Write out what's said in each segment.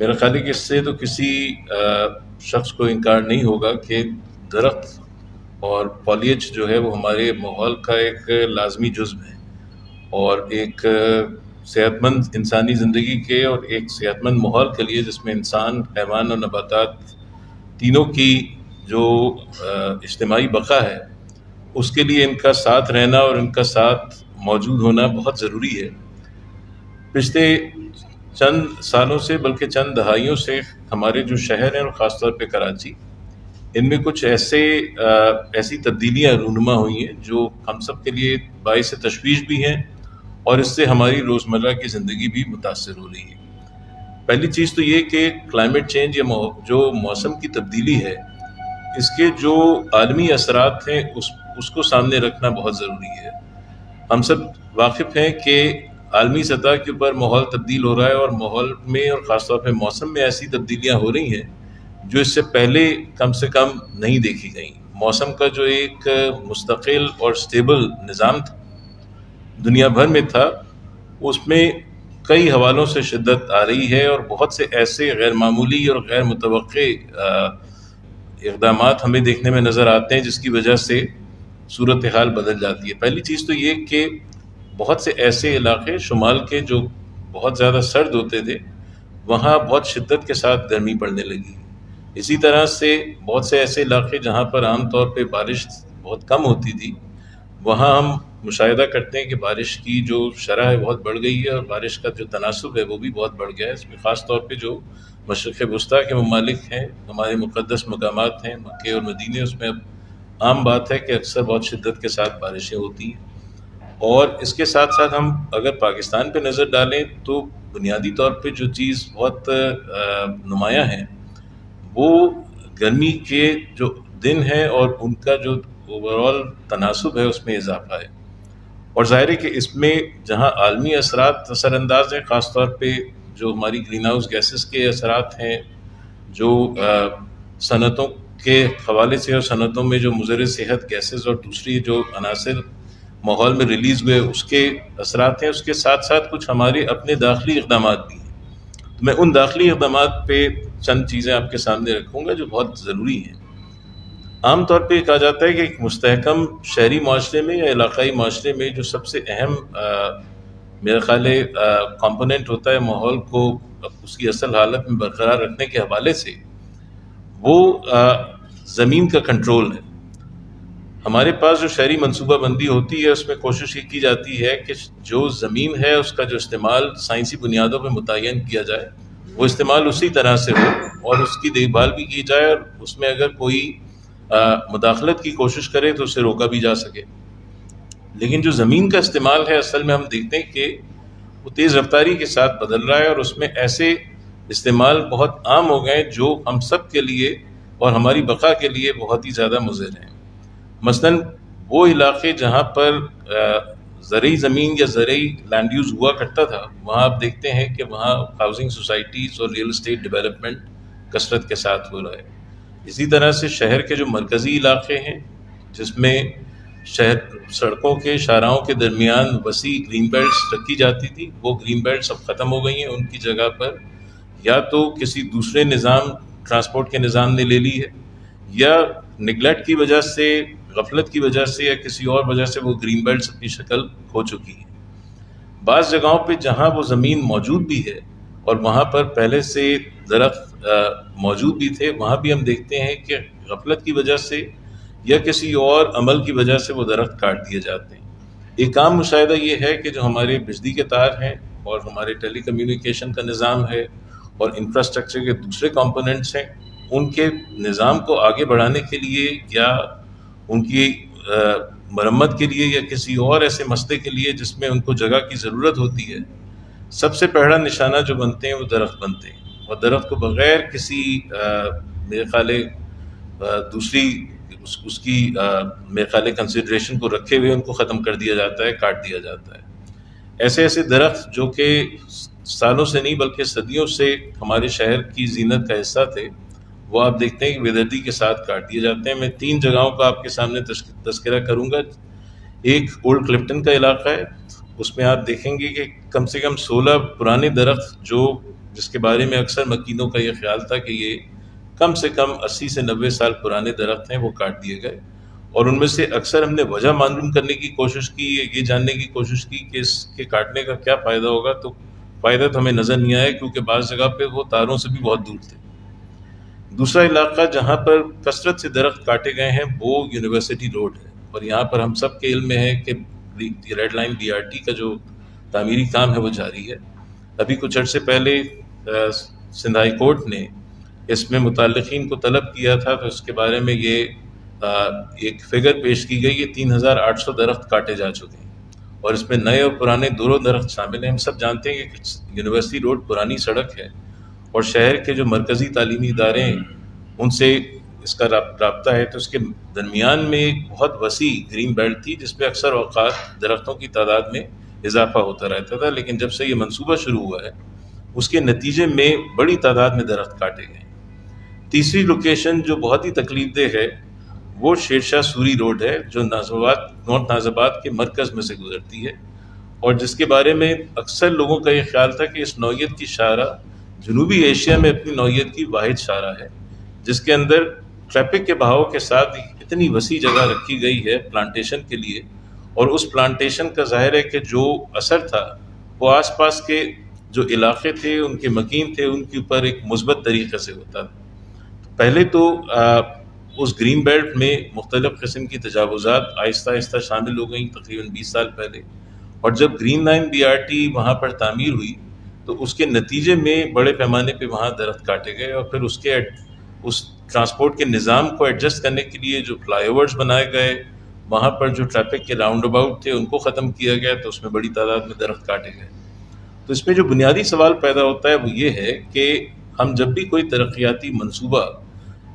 میرا خیال ہے کہ اس سے تو کسی شخص کو انکار نہیں ہوگا کہ درخت اور فولیج جو ہے وہ ہمارے ماحول کا ایک لازمی جزو ہے، اور ایک صحت مند انسانی زندگی کے اور ایک صحت مند ماحول کے لیے، جس میں انسان، حیوان اور نباتات تینوں کی جو اجتماعی بقا ہے، اس کے لیے ان کا ساتھ رہنا اور ان کا ساتھ موجود ہونا بہت ضروری ہے۔ پچھلے چند سالوں سے، بلکہ چند دہائیوں سے، ہمارے جو شہر ہیں اور خاص طور پہ کراچی، ان میں کچھ ایسی تبدیلیاں رونما ہوئی ہیں جو ہم سب کے لیے باعث تشویش بھی ہیں، اور اس سے ہماری روزمرہ کی زندگی بھی متاثر ہو رہی ہے۔ پہلی چیز تو یہ کہ کلائمیٹ چینج یا جو موسم کی تبدیلی ہے، اس کے جو عالمی اثرات ہیں اس کو سامنے رکھنا بہت ضروری ہے۔ ہم سب واقف ہیں کہ عالمی سطح کے اوپر ماحول تبدیل ہو رہا ہے، اور ماحول میں اور خاص طور پہ موسم میں ایسی تبدیلیاں ہو رہی ہیں جو اس سے پہلے کم سے کم نہیں دیکھی گئیں۔ موسم کا جو ایک مستقل اور سٹیبل نظام دنیا بھر میں تھا، اس میں کئی حوالوں سے شدت آ رہی ہے، اور بہت سے ایسے غیر معمولی اور غیر متوقع اقدامات ہمیں دیکھنے میں نظر آتے ہیں جس کی وجہ سے صورتحال بدل جاتی ہے۔ پہلی چیز تو یہ کہ بہت سے ایسے علاقے شمال کے جو بہت زیادہ سرد ہوتے تھے، وہاں بہت شدت کے ساتھ گرمی پڑنے لگی۔ اسی طرح سے بہت سے ایسے علاقے جہاں پر عام طور پہ بارش بہت کم ہوتی تھی، وہاں ہم مشاہدہ کرتے ہیں کہ بارش کی جو شرح ہے بہت بڑھ گئی ہے، اور بارش کا جو تناسب ہے وہ بھی بہت بڑھ گیا ہے۔ اس میں خاص طور پہ جو مشرق وسطیٰ کے ممالک ہیں، ہمارے مقدس مقامات ہیں مکہ اور مدینے، اس میں اب عام بات ہے کہ اکثر بہت شدت کے ساتھ بارشیں ہوتی ہیں۔ اور اس کے ساتھ ساتھ ہم اگر پاکستان پہ نظر ڈالیں تو بنیادی طور پہ جو چیز بہت نمایاں ہے، وہ گرمی کے جو دن ہیں اور ان کا جو اوورال تناسب ہے اس میں اضافہ ہے۔ اور ظاہر ہے کہ اس میں جہاں عالمی اثرات اثر انداز ہیں، خاص طور پہ جو ہماری گرین ہاؤس گیسز کے اثرات ہیں، جو صنعتوں کے حوالے سے اور صنعتوں میں جو مضر صحت گیسز اور دوسری جو عناصر ماحول میں ریلیز ہوئے اس کے اثرات ہیں، اس کے ساتھ ساتھ کچھ ہمارے اپنے داخلی اقدامات بھی ہیں۔ تو میں ان داخلی اقدامات پہ چند چیزیں آپ کے سامنے رکھوں گا جو بہت ضروری ہیں۔ عام طور پہ کہا جاتا ہے کہ ایک مستحکم شہری معاشرے میں یا علاقائی معاشرے میں جو سب سے اہم میرا خیال ہے کمپوننٹ ہوتا ہے ماحول کو اس کی اصل حالت میں برقرار رکھنے کے حوالے سے، وہ زمین کا کنٹرول ہے۔ ہمارے پاس جو شہری منصوبہ بندی ہوتی ہے، اس میں کوشش یہ کی جاتی ہے کہ جو زمین ہے اس کا جو استعمال سائنسی بنیادوں پہ متعین کیا جائے، وہ استعمال اسی طرح سے ہو، اور اس کی دیکھ بھال بھی کی جائے، اور اس میں اگر کوئی مداخلت کی کوشش کرے تو اسے روکا بھی جا سکے۔ لیکن جو زمین کا استعمال ہے، اصل میں ہم دیکھتے ہیں کہ وہ تیز رفتاری کے ساتھ بدل رہا ہے، اور اس میں ایسے استعمال بہت عام ہو گئے جو ہم سب کے لیے اور ہماری بقا کے لیے بہت ہی زیادہ مضر ہیں۔ مثلاً وہ علاقے جہاں پر زرعی زمین یا زرعی لینڈ یوز ہوا کرتا تھا، وہاں آپ دیکھتے ہیں کہ وہاں ہاؤسنگ سوسائٹیز اور ریئل اسٹیٹ ڈیولپمنٹ کثرت کے ساتھ ہو رہا ہے۔ اسی طرح سے شہر کے جو مرکزی علاقے ہیں، جس میں شہر سڑکوں کے شاہراہوں کے درمیان وسیع گرین بیلٹس رکھی جاتی تھی، وہ گرین بیلٹس اب ختم ہو گئی ہیں۔ ان کی جگہ پر یا تو کسی دوسرے نظام، ٹرانسپورٹ کے نظام نے لے لی ہے، یا نگلیکٹ کی وجہ سے، غفلت کی وجہ سے، یا کسی اور وجہ سے وہ گرین بیلٹس اپنی شکل کھو چکی ہیں۔ بعض جگہوں پہ جہاں وہ زمین موجود بھی ہے اور وہاں پر پہلے سے درخت موجود بھی تھے، وہاں بھی ہم دیکھتے ہیں کہ غفلت کی وجہ سے یا کسی اور عمل کی وجہ سے وہ درخت کاٹ دیے جاتے ہیں۔ ایک عام مشاہدہ یہ ہے کہ جو ہمارے بجلی کے تار ہیں اور ہمارے ٹیلی کمیونیکیشن کا نظام ہے اور انفراسٹرکچر کے دوسرے کمپوننٹس ہیں، ان کے نظام کو آگے بڑھانے کے لیے یا ان کی مرمت کے لیے یا کسی اور ایسے مسئلے کے لیے جس میں ان کو جگہ کی ضرورت ہوتی ہے، سب سے پہلا نشانہ جو بنتے ہیں وہ درخت بنتے ہیں، اور درخت کو بغیر کسی میرے خیال دوسری اس کی میرے خیال کنسیڈریشن کو رکھے ہوئے ان کو ختم کر دیا جاتا ہے، کاٹ دیا جاتا ہے۔ ایسے ایسے درخت جو کہ سالوں سے نہیں بلکہ صدیوں سے ہمارے شہر کی زینت کا حصہ تھے، وہ آپ دیکھتے ہیں کہ بے دردی کے ساتھ کاٹ دیے جاتے ہیں۔ میں 3 جگہوں کا آپ کے سامنے تذکرہ کروں گا۔ ایک اولڈ کلفٹن کا علاقہ ہے، اس میں آپ دیکھیں گے کہ کم سے کم 16 پرانے درخت جس کے بارے میں اکثر مکینوں کا یہ خیال تھا کہ یہ کم سے کم 80 سے 90 سال پرانے درخت ہیں، وہ کاٹ دیے گئے، اور ان میں سے اکثر ہم نے وجہ معلوم کرنے کی کوشش کی، یہ جاننے کی کوشش کی کہ اس کے کاٹنے کا کیا فائدہ ہوگا، تو فائدہ تو ہمیں نظر نہیں آیا، کیونکہ بعض جگہ پہ وہ تاروں سے بھی بہت دور تھے۔ دوسرا علاقہ جہاں پر کثرت سے درخت کاٹے گئے ہیں وہ یونیورسٹی روڈ ہے، اور یہاں پر ہم سب کے علم میں ہے کہ ریڈ لائن BRT کا جو تعمیری کام ہے وہ جاری ہے۔ ابھی کچھ عرصے پہلے سندھ ہائی کورٹ نے اس میں متعلقین کو طلب کیا تھا، تو اس کے بارے میں یہ ایک فگر پیش کی گئی کہ 3800 درخت کاٹے جا چکے ہیں، اور اس میں نئے اور پرانے دونوں درخت شامل ہیں۔ ہم سب جانتے ہیں کہ یونیورسٹی روڈ پرانی سڑک ہے، اور شہر کے جو مرکزی تعلیمی ادارے ہیں ان سے اس کا رابطہ ہے، تو اس کے درمیان میں ایک بہت وسیع گرین بیلٹ تھی، جس پہ اکثر اوقات درختوں کی تعداد میں اضافہ ہوتا رہتا تھا، لیکن جب سے یہ منصوبہ شروع ہوا ہے اس کے نتیجے میں بڑی تعداد میں درخت کاٹے گئے۔ تیسری لوکیشن جو بہت ہی تکلیف دہ ہے وہ شیر شاہ سوری روڈ ہے، جو نارتھ ناز آباد کے مرکز میں سے گزرتی ہے، اور جس کے بارے میں اکثر لوگوں کا یہ خیال تھا کہ اس نوعیت کی شاہراہ جنوبی ایشیا میں اپنی نوعیت کی واحد شاہراہ ہے، جس کے اندر ٹریفک کے بہاؤ کے ساتھ اتنی وسیع جگہ رکھی گئی ہے پلانٹیشن کے لیے، اور اس پلانٹیشن کا ظاہر ہے کہ جو اثر تھا وہ آس پاس کے جو علاقے تھے، ان کے مکین تھے، ان کے اوپر ایک مثبت طریقے سے ہوتا تھا۔ پہلے تو اس گرین بیلٹ میں مختلف قسم کی تجاوزات آہستہ آہستہ شامل ہو گئیں تقریباً 20 سال پہلے، اور جب گرین لائن BRT وہاں پر تعمیر ہوئی تو اس کے نتیجے میں بڑے پیمانے پہ وہاں درخت کاٹے گئے، اور پھر اس ٹرانسپورٹ کے نظام کو ایڈجسٹ کرنے کے لیے جو فلائی اوورز بنائے گئے، وہاں پر جو ٹریفک کے راؤنڈ اباؤٹ تھے ان کو ختم کیا گیا، تو اس میں بڑی تعداد میں درخت کاٹے گئے۔ تو اس میں جو بنیادی سوال پیدا ہوتا ہے وہ یہ ہے کہ ہم جب بھی کوئی ترقیاتی منصوبہ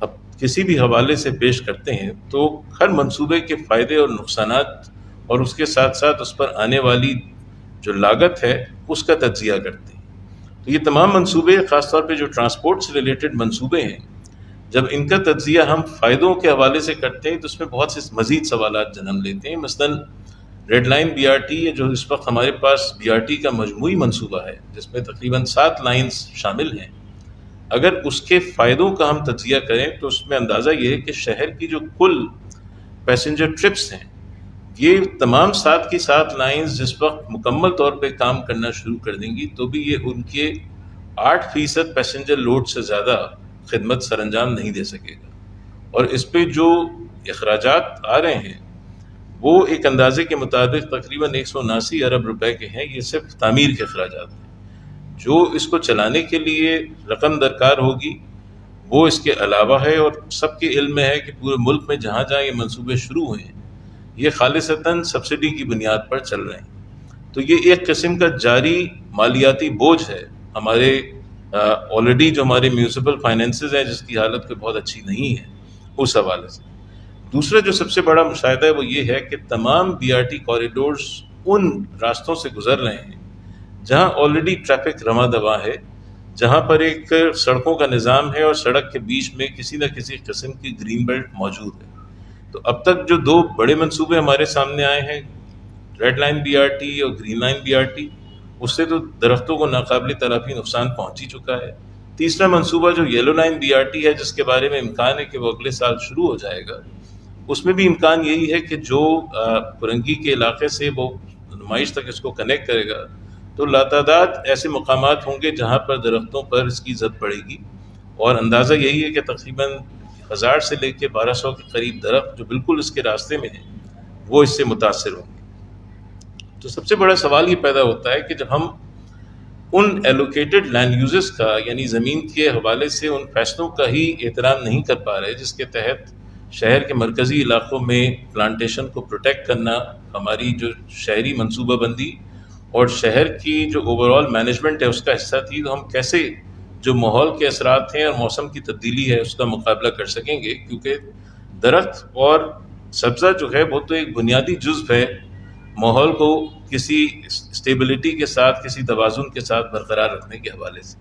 اب کسی بھی حوالے سے پیش کرتے ہیں تو ہر منصوبے کے فائدے اور نقصانات اور اس کے ساتھ ساتھ اس پر آنے والی جو لاگت ہے اس کا تجزیہ کرتے ہیں۔ تو یہ تمام منصوبے، خاص طور پہ جو ٹرانسپورٹ سے ریلیٹڈ منصوبے ہیں، جب ان کا تجزیہ ہم فائدوں کے حوالے سے کرتے ہیں تو اس میں بہت سے مزید سوالات جنم لیتے ہیں۔ مثلاً ریڈ لائن BRT جو اس وقت ہمارے پاس BRT کا مجموعی منصوبہ ہے، جس میں تقریباً 7 لائنز شامل ہیں، اگر اس کے فائدوں کا ہم تجزیہ کریں تو اس میں اندازہ یہ ہے کہ شہر کی جو کل پیسنجر ٹرپس ہیں، یہ تمام 7 کی 7 لائنز جس وقت مکمل طور پہ کام کرنا شروع کر دیں گی تو بھی یہ ان کے 8% پیسنجر لوڈ سے زیادہ خدمت سر انجام نہیں دے سکے گا، اور اس پہ جو اخراجات آ رہے ہیں وہ ایک اندازے کے مطابق تقریباً 179 ارب روپے کے ہیں۔ یہ صرف تعمیر کے اخراجات ہیں۔ جو اس کو چلانے کے لیے رقم درکار ہوگی وہ اس کے علاوہ ہے، اور سب کے علم میں ہے کہ پورے ملک میں جہاں جہاں یہ منصوبے شروع ہوئے ہیں یہ خالصتاً سبسڈی کی بنیاد پر چل رہے ہیں۔ تو یہ ایک قسم کا جاری مالیاتی بوجھ ہے ہمارے آلریڈی جو ہمارے میونسپل فائنینسز ہیں، جس کی حالت کوئی بہت اچھی نہیں ہے، اس حوالے سے۔ دوسرا جو سب سے بڑا مشاہدہ ہے وہ یہ ہے کہ تمام BRT کوریڈورز ان راستوں سے گزر رہے ہیں جہاں آلریڈی ٹریفک رواں دواں ہے، جہاں پر ایک سڑکوں کا نظام ہے اور سڑک کے بیچ میں کسی نہ کسی قسم کی گرین بیلٹ موجود ہے۔ تو اب تک جو 2 بڑے منصوبے ہمارے سامنے آئے ہیں، ریڈ لائن BRT اور گرین لائن BRT، اس سے تو درختوں کو ناقابل تلافی نقصان پہنچ ہی چکا ہے۔ تیسرا منصوبہ جو یلو لائن BRT ہے، جس کے بارے میں امکان ہے کہ وہ اگلے سال شروع ہو جائے گا، اس میں بھی امکان یہی ہے کہ جو پرنگی کے علاقے سے وہ نمائش تک اس کو کنیکٹ کرے گا تو لاتعداد ایسے مقامات ہوں گے جہاں پر درختوں پر اس کی زد پڑے گی، اور اندازہ یہی ہے کہ تقریباً 1000 سے لے کے 1200 کے قریب درخت جو بالکل اس کے راستے میں ہیں وہ اس سے متاثر ہوں گے۔ تو سب سے بڑا سوال یہ پیدا ہوتا ہے کہ جب ہم ان ایلوکیٹڈ لینڈ یوزز کا، یعنی زمین کے حوالے سے ان فیصلوں کا ہی احترام نہیں کر پا رہے جس کے تحت شہر کے مرکزی علاقوں میں پلانٹیشن کو پروٹیکٹ کرنا ہماری جو شہری منصوبہ بندی اور شہر کی جو اوور آل مینجمنٹ ہے اس کا حصہ تھی، تو ہم کیسے جو ماحول کے اثرات ہیں اور موسم کی تبدیلی ہے اس کا مقابلہ کر سکیں گے، کیونکہ درخت اور سبزہ جو ہے وہ تو ایک بنیادی جزو ہے ماحول کو کسی اسٹیبلٹی کے ساتھ، کسی توازن کے ساتھ برقرار رکھنے کے حوالے سے۔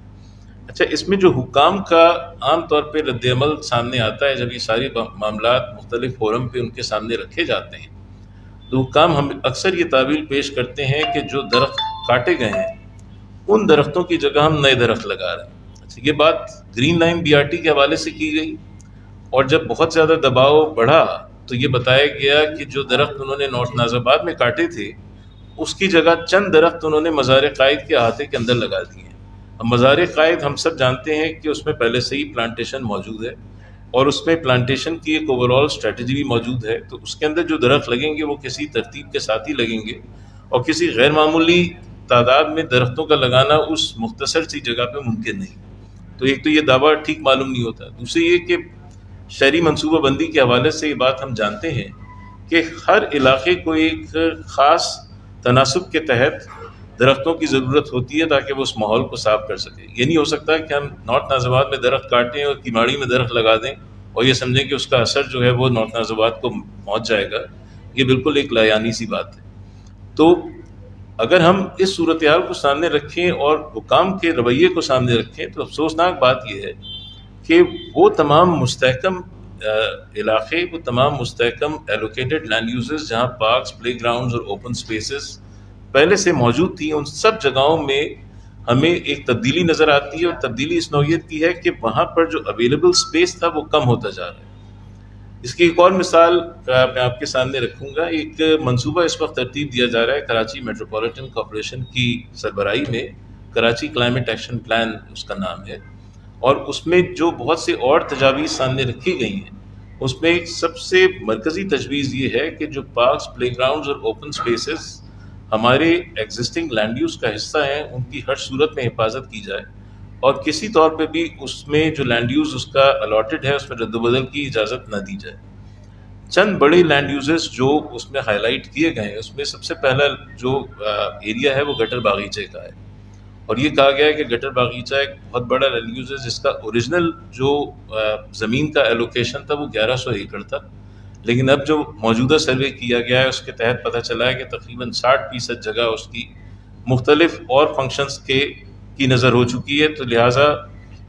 اچھا، اس میں جو حکام کا عام طور پہ رد عمل سامنے آتا ہے جب یہ ساری معاملات مختلف فورم پہ ان کے سامنے رکھے جاتے ہیں، تو حکام ہم اکثر یہ تعویل پیش کرتے ہیں کہ جو درخت کاٹے گئے ہیں ان درختوں کی جگہ ہم نئے درخت لگا رہے ہیں. اچھا، یہ بات گرین لائن BRT کے حوالے سے کی گئی، اور جب بہت زیادہ دباؤ بڑھا تو یہ بتایا گیا کہ جو درخت انہوں نے نارتھ ناز آباد میں کاٹے تھے اس کی جگہ چند درخت انہوں نے مزار قائد کے احاطے کے اندر لگا دیے ہیں. اب مزار قائد ہم سب جانتے ہیں کہ اس میں پہلے سے ہی پلانٹیشن موجود ہے، اور اس میں پلانٹیشن کی ایک اوور آل اسٹریٹجی بھی موجود ہے. تو اس کے اندر جو درخت لگیں گے وہ کسی ترتیب کے ساتھ ہی لگیں گے، اور کسی غیر معمولی تعداد میں درختوں کا لگانا اس مختصر سی جگہ پہ ممکن نہیں. تو ایک تو یہ دعویٰ ٹھیک معلوم نہیں ہوتا. دوسری یہ کہ شہری منصوبہ بندی کے حوالے سے یہ بات ہم جانتے ہیں کہ ہر علاقے کو ایک خاص تناسب کے تحت درختوں کی ضرورت ہوتی ہے تاکہ وہ اس ماحول کو صاف کر سکے. یہ نہیں ہو سکتا کہ ہم نارتھ ناز آباد میں درخت کاٹیں اور کیماڑی میں درخت لگا دیں اور یہ سمجھیں کہ اس کا اثر جو ہے وہ نارتھ ناز آباد کو پہنچ جائے گا. یہ بالکل ایک لایانی سی بات ہے. تو اگر ہم اس صورتحال کو سامنے رکھیں اور حکام کے رویے کو سامنے رکھیں تو افسوسناک بات یہ ہے کہ وہ تمام مستحکم علاقے، وہ تمام مستحکم ایلوکیٹڈ لینڈ یوزز جہاں پارکس، پلے گراؤنڈز اور اوپن سپیسز پہلے سے موجود تھی، ان سب جگہوں میں ہمیں ایک تبدیلی نظر آتی ہے. اور تبدیلی اس نوعیت کی ہے کہ وہاں پر جو اویلیبل سپیس تھا وہ کم ہوتا جا رہا ہے. اس کی ایک اور مثال میں آپ کے سامنے رکھوں گا. ایک منصوبہ اس وقت ترتیب دیا جا رہا ہے کراچی میٹروپولیٹن کارپوریشن کی سربراہی میں، کراچی کلائمیٹ ایکشن پلان اس کا نام ہے. اور اس میں جو بہت سے اور تجاویز سامنے رکھی گئی ہیں، اس میں ایک سب سے مرکزی تجویز یہ ہے کہ جو پارکس، پلے گراؤنڈز اور اوپن سپیسز ہمارے ایگزسٹنگ لینڈ یوز کا حصہ ہیں ان کی ہر صورت میں حفاظت کی جائے، اور کسی طور پہ بھی اس میں جو لینڈ یوز اس کا الاٹڈ ہے اس میں رد و بدل کی اجازت نہ دی جائے. چند بڑے لینڈ یوزز جو اس میں ہائی لائٹ کیے گئے ہیں، اس میں سب سے پہلا جو ایریا ہے وہ گٹر باغیچے کا ہے. اور یہ کہا گیا ہے کہ گٹر باغیچہ ایک بہت بڑا لینڈ یوز ہے جس کا اوریجنل جو زمین کا ایلوکیشن تھا وہ 1100 ایکڑ تھا. لیکن اب جو موجودہ سروے کیا گیا ہے اس کے تحت پتہ چلا ہے کہ تقریباً 60% جگہ اس کی مختلف اور فنکشنز کی نظر ہو چکی ہے. تو لہٰذا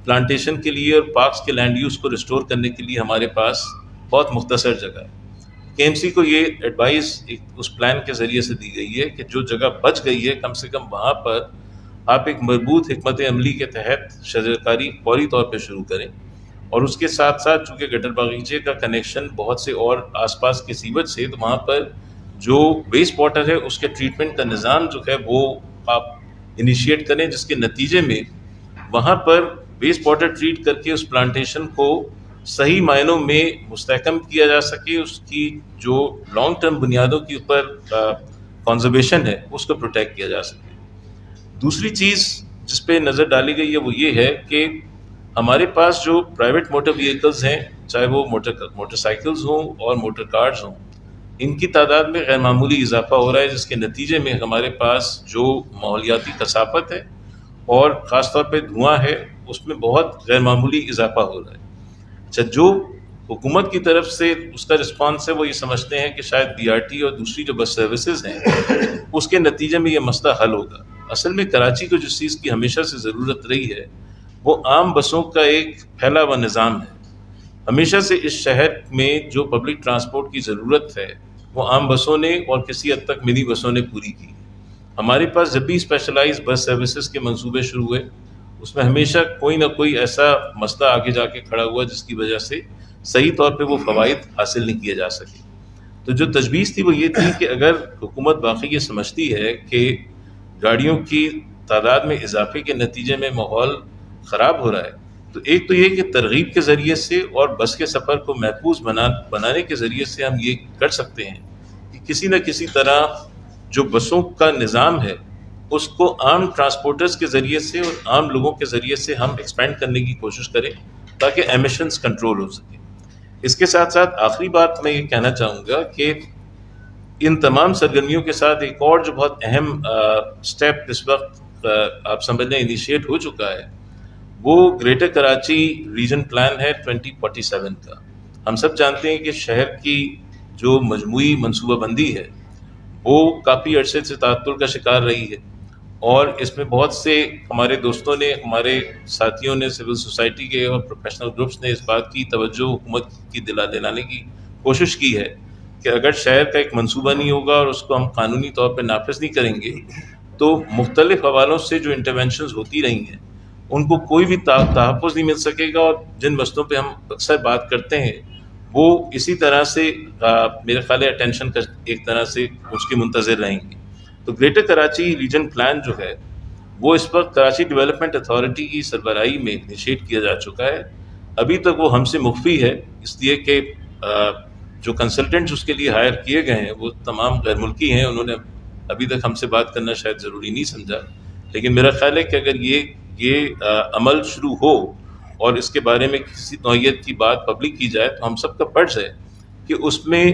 پلانٹیشن کے لیے اور پارکس کے لینڈ یوز کو ریسٹور کرنے کے لیے ہمارے پاس بہت مختصر جگہ ہے. KMC کو یہ ایڈوائز اس پلان کے ذریعے سے دی گئی ہے کہ جو جگہ بچ گئی ہے کم سے کم وہاں پر آپ ایک مربوط حکمت عملی کے تحت شجرکاری فوری طور پہ شروع کریں. اور اس کے ساتھ ساتھ چونکہ گٹر باغیچے کا کنیکشن بہت سے اور آس پاس کے سیوج سے، تو وہاں پر جو ویسٹ واٹر ہے اس کے ٹریٹمنٹ کا نظام جو ہے وہ آپ انیشیٹ کریں، جس کے نتیجے میں وہاں پر ویسٹ واٹر ٹریٹ کر کے اس پلانٹیشن کو صحیح معنوں میں مستحکم کیا جا سکے، اس کی جو لانگ ٹرم بنیادوں کے اوپر کنزرویشن ہے اس کو پروٹیکٹ کیا جا سکے. دوسری چیز جس پہ نظر ڈالی گئی ہے وہ یہ ہے کہ ہمارے پاس جو پرائیویٹ موٹر وہیکلز ہیں، چاہے وہ موٹر سائیکلز ہوں اور موٹر کارز ہوں، ان کی تعداد میں غیر معمولی اضافہ ہو رہا ہے، جس کے نتیجے میں ہمارے پاس جو ماحولیاتی کثافت ہے اور خاص طور پہ دھواں ہے اس میں بہت غیر معمولی اضافہ ہو رہا ہے. اچھا، جو حکومت کی طرف سے اس کا رسپانس ہے وہ یہ سمجھتے ہیں کہ شاید BRT اور دوسری جو بس سروسز ہیں اس کے نتیجے میں یہ مسئلہ حل ہوگا. اصل میں کراچی کو جس چیز کی ہمیشہ سے ضرورت رہی ہے وہ عام بسوں کا ایک پھیلا ہوا نظام ہے. ہمیشہ سے اس شہر میں جو پبلک ٹرانسپورٹ کی ضرورت ہے وہ عام بسوں نے اور کسی حد تک منی بسوں نے پوری کی. ہمارے پاس جب بھی اسپیشلائز بس سروسز کے منصوبے شروع ہوئے اس میں ہمیشہ کوئی نہ کوئی ایسا مسئلہ آگے جا کے کھڑا ہوا جس کی وجہ سے صحیح طور پہ وہ فوائد حاصل نہیں کیے جا سکے. تو جو تجویز تھی وہ یہ تھی کہ اگر حکومت واقعی یہ سمجھتی ہے کہ گاڑیوں کی تعداد میں اضافے کے نتیجے میں ماحول خراب ہو رہا ہے، تو ایک تو یہ کہ ترغیب کے ذریعے سے اور بس کے سفر کو محفوظ بنانے کے ذریعے سے ہم یہ کر سکتے ہیں کہ کسی نہ کسی طرح جو بسوں کا نظام ہے اس کو عام ٹرانسپورٹرز کے ذریعے سے اور عام لوگوں کے ذریعے سے ہم ایکسپینڈ کرنے کی کوشش کریں تاکہ ایمیشنز کنٹرول ہو سکیں. اس کے ساتھ ساتھ آخری بات میں یہ کہنا چاہوں گا کہ ان تمام سرگرمیوں کے ساتھ ایک اور جو بہت اہم سٹیپ اس وقت آپ سمجھ لیں انیشیٹ ہو چکا ہے وہ گریٹر کراچی ریجن پلان ہے 2047 کا. ہم سب جانتے ہیں کہ شہر کی جو مجموعی منصوبہ بندی ہے وہ کافی عرصے سے تعطل کا شکار رہی ہے، اور اس میں بہت سے ہمارے دوستوں نے، ہمارے ساتھیوں نے، سول سوسائٹی کے اور پروفیشنل گروپس نے اس بات کی توجہ حکومت کی دلانے کی کوشش کی ہے کہ اگر شہر کا ایک منصوبہ نہیں ہوگا اور اس کو ہم قانونی طور پہ نافذ نہیں کریں گے تو مختلف حوالوں سے جو انٹرونشنز ہوتی رہی ہیں ان کو کوئی بھی تحفظ نہیں مل سکے گا، اور جن مسئلوں پہ ہم اکثر بات کرتے ہیں وہ اسی طرح سے میرے خیال ہے اٹینشن کا ایک طرح سے اس کی منتظر رہیں گے۔ تو گریٹر کراچی ریجن پلان جو ہے وہ اس وقت کراچی ڈیولپمنٹ اتھارٹی کی سربراہی میں انیشیٹ کیا جا چکا ہے۔ ابھی تک وہ ہم سے مخفی ہے، اس لیے کہ جو کنسلٹنٹس اس کے لیے ہائر کیے گئے ہیں وہ تمام غیر ملکی ہیں، انہوں نے ابھی تک ہم سے بات کرنا شاید ضروری نہیں سمجھا۔ لیکن میرا خیال ہے کہ اگر یہ عمل شروع ہو اور اس کے بارے میں کسی نوعیت کی بات پبلک کی جائے تو ہم سب کا فرض ہے کہ اس میں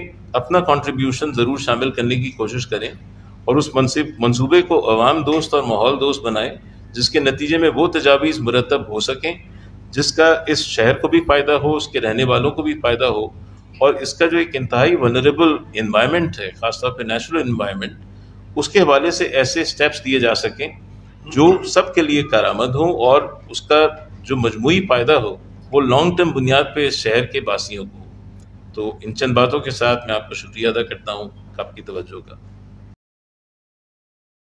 اپنا کنٹریبیوشن ضرور شامل کرنے کی کوشش کریں اور اس منصوبے کو عوام دوست اور ماحول دوست بنائیں، جس کے نتیجے میں وہ تجاویز مرتب ہو سکیں جس کا اس شہر کو بھی فائدہ ہو، اس کے رہنے والوں کو بھی فائدہ ہو، اور اس کا جو ایک انتہائی ونریبل انوائرمنٹ ہے، خاص طور پہ نیچرل انوائرمنٹ، اس کے حوالے سے ایسے سٹیپس دیے جا سکیں جو سب کے لیے کارآمد ہوں اور اس کا جو مجموعی فائدہ ہو وہ لانگ ٹرم بنیاد پہ اس شہر کے باسیوں کو ہو۔ تو ان چند باتوں کے ساتھ میں آپ کا شکریہ ادا کرتا ہوں آپ کی توجہ کا۔